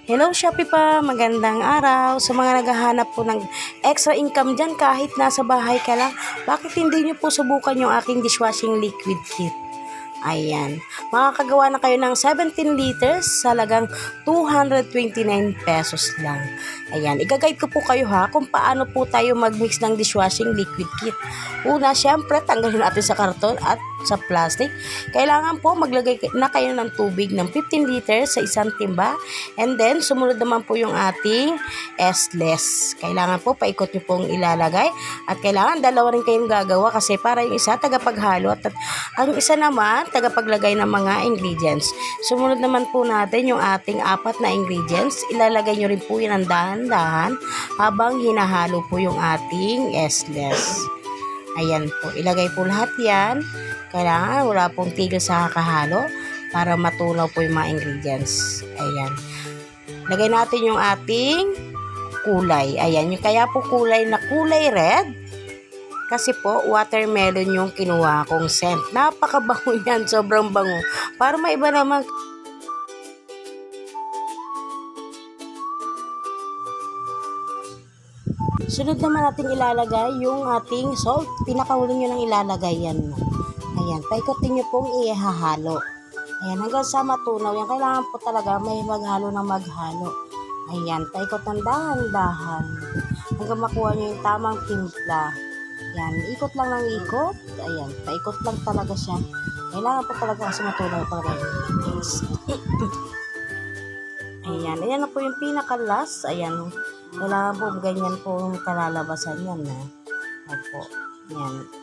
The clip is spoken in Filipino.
Hello Shopee pa, magandang araw. Sa mga naghahanap po ng extra income dyan kahit nasa bahay ka lang, bakit hindi nyo po subukan yung aking dishwashing liquid kit? Ayan, makakagawa na kayo ng 17 liters sa halagang 229 pesos lang. Ayan, i-guide ko po kayo ha kung paano po tayo mag-mix ng dishwashing liquid kit. Una, syempre, tanggalin natin sa karton at sa plastic. Kailangan po maglagay na kayo ng tubig ng 15 liters sa isang timba. And then, sumunod naman po yung ating S-less. Kailangan po paikot nyo pong ilalagay. At kailangan dalawa rin kayong gagawa kasi para yung isa tagapaghalo at ang isa naman tagapaglagay ng mga ingredients. Sumunod naman po natin yung ating 4 na ingredients. Ilalagay nyo rin po yan ng dahan-dahan habang hinahalo po yung ating S-less. Ayan po, ilagay po lahat yan. Kailangan wala pong tigil sa kakahalo para matunaw po yung mga ingredients. Ayan. Lagay natin yung ating kulay. Ayan, yung kaya po kulay na kulay red. Kasi po, watermelon yung kinuha kong scent. Napakabango yan, sobrang bango. Para maiba naman. Sunod naman natin ilalagay yung ating salt. Pinakahuli nyo nang ilalagay yan. Ayan, paikotin nyo pong ihahalo. Ayan, hanggang sa matunaw yan. Kailangan po talaga may maghalo ng maghalo. Ayan, paikot ng dahan-dahan. Hanggang makuha nyo yung tamang timpla. Ayan, ikot lang ng ikot. Ayan, paikot lang talaga siya. Kailangan po talaga kasi matunaw talaga yung Ayan, ayan na po yung pinaka-last. Ayan, kailangan po ganyan po yung kalalabasan yan. Opo, ayan.